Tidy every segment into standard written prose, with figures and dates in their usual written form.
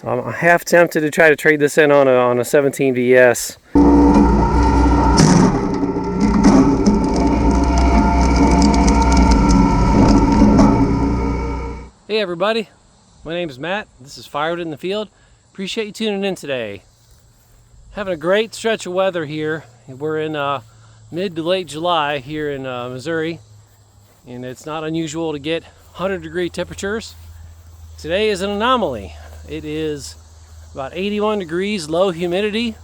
So I'm half tempted to try to trade this in on a 17 VS. Hey everybody, my name is Matt. This is Firewood in the Field. Appreciate you tuning in today. Having a great stretch of weather here. We're in mid to late July here in Missouri, and it's not unusual to get 100-degree temperatures. Today is an anomaly. It is about 81 degrees, low humidity.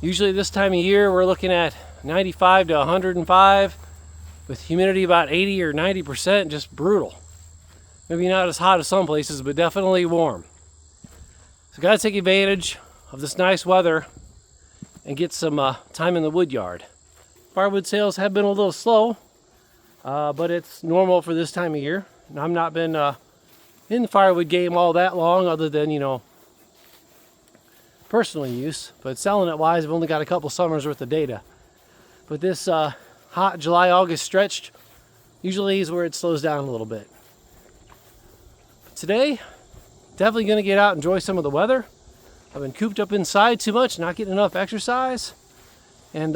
Usually this time of year we're looking at 95 to 105 with humidity about 80 or 90%, just brutal. Maybe not as hot as some places, but definitely warm. So gotta take advantage of this nice weather and get some time in the wood yard. Firewood sales have been a little slow, but it's normal for this time of year. And I've not been in the firewood game all that long, other than, personal use. But selling it wise, I've only got a couple summers worth of data. But this hot July-August stretch usually is where it slows down a little bit. Today, definitely going to get out and enjoy some of the weather. I've been cooped up inside too much, not getting enough exercise, and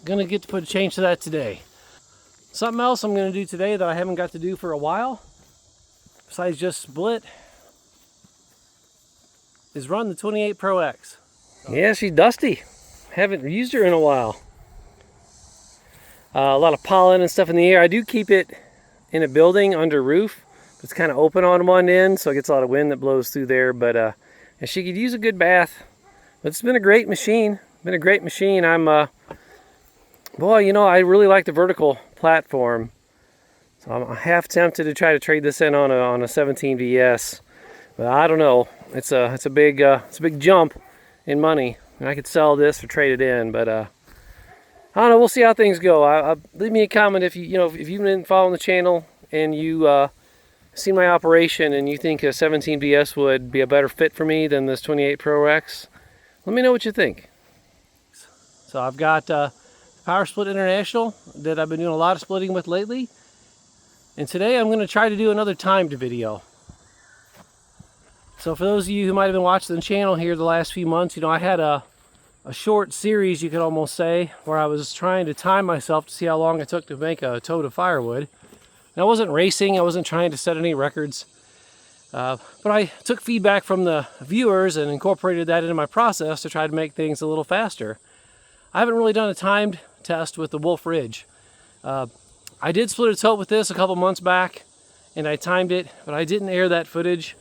going to get to put a change to that today. Something else I'm going to do today that I haven't got to do for a while, besides just split, is run the 28 Pro X. Yeah, she's dusty. Haven't used her in a while. A lot of pollen and stuff in the air. I do keep it in a building under roof. It's kind of open on one end, so it gets a lot of wind that blows through there, but and she could use a good bath. But it's been a great machine. I'm I really like the vertical platform. So I'm half tempted to try to trade this in on a 17 VS. But I don't know. It's a big jump in money. And I could sell this or trade it in, but I don't know, we'll see how things go. Leave me a comment if if you've been following the channel and you see my operation and you think a 17 VS would be a better fit for me than this 28 Pro X. Let me know what you think. So I've got Power Split International that I've been doing a lot of splitting with lately. And today I'm going to try to do another timed video. So for those of you who might have been watching the channel here the last few months, I had a short series, you could almost say, where I was trying to time myself to see how long it took to make a tote of firewood. And I wasn't racing, I wasn't trying to set any records, but I took feedback from the viewers and incorporated that into my process to try to make things a little faster. I haven't really done a timed test with the Wolf Ridge. I did split a tote with this a couple months back, and I timed it, but I didn't air that footage,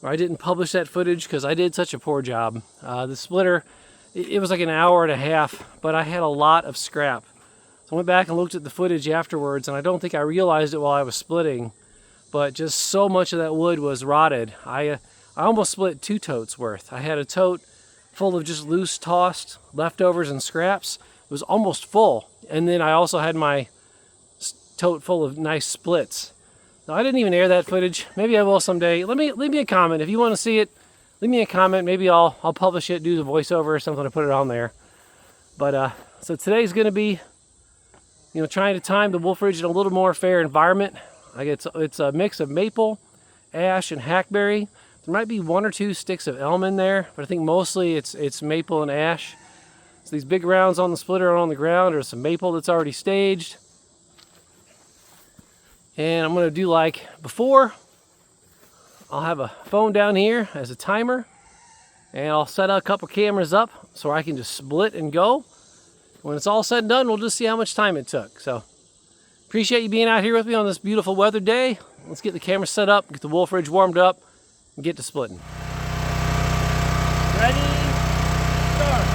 or I didn't publish that footage because I did such a poor job. The splitter, it was like an hour and a half, but I had a lot of scrap. So I went back and looked at the footage afterwards, and I don't think I realized it while I was splitting, but just so much of that wood was rotted. I almost split 2 totes worth. I had a tote full of just loose tossed leftovers and scraps. It was almost full. And then I also had my tote full of nice splits. Now I didn't even air that footage. Maybe I will someday. Leave me a comment. If you want to see it, leave me a comment. Maybe I'll publish it, do the voiceover or something to put it on there. But so today's going to be trying to time the Wolf Ridge in a little more fair environment. It's a mix of maple, ash, and hackberry. There might be 1 or 2 sticks of elm in there, but I think mostly it's maple and ash. So these big rounds on the splitter and on the ground are some maple that's already staged. And I'm going to do like before. I'll have a phone down here as a timer, and I'll set a couple cameras up so I can just split and go. When it's all said and done, we'll just see how much time it took. So, appreciate you being out here with me on this beautiful weather day. Let's get the camera set up, get the Wolf Ridge warmed up, and get to splitting. Ready? Start.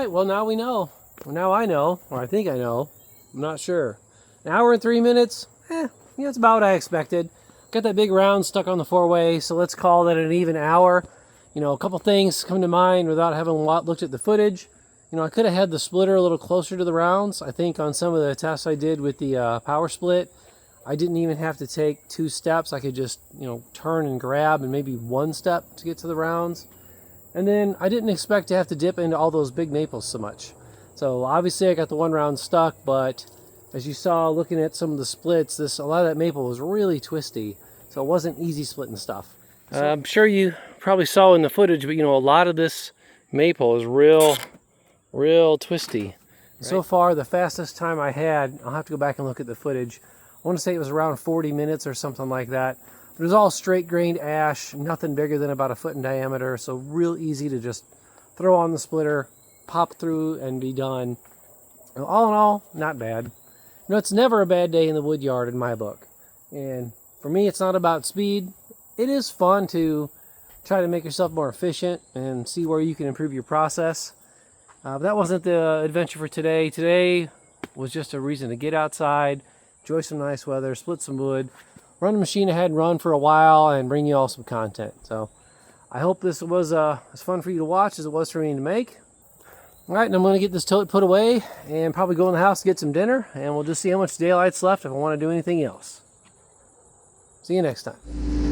right, well now we know. Well, now I know, or I think I know. I'm not sure. An hour and 3 minutes, it's about what I expected. Got that big round stuck on the 4-way, so let's call that an even hour. You know, a couple things come to mind without having looked at the footage. You know, I could have had the splitter a little closer to the rounds. I think on some of the tests I did with the power split, I didn't even have to take 2 steps. I could just, you know, turn and grab and maybe 1 step to get to the rounds. And then I didn't expect to have to dip into all those big maples so much. So obviously I got the 1 round stuck, but as you saw looking at some of the splits, a lot of that maple was really twisty. So it wasn't easy splitting stuff. I'm sure you probably saw in the footage, but you know, a lot of this maple is real twisty. Right. So far, the fastest time I had, I'll have to go back and look at the footage. I want to say it was around 40 minutes or something like that. It was all straight grained ash, nothing bigger than about 1 foot in diameter, so real easy to just throw on the splitter, pop through, and be done. All in all, not bad. You know, it's never a bad day in the wood yard in my book. And for me, it's not about speed. It is fun to try to make yourself more efficient and see where you can improve your process. But that wasn't the adventure for today. Today was just a reason to get outside, enjoy some nice weather, split some wood, run the machine ahead and run for a while, and bring you all some content. So I hope this was as fun for you to watch as it was for me to make. All right, and I'm going to get this tote put away and probably go in the house to get some dinner, and we'll just see how much daylight's left if I want to do anything else. See you next time.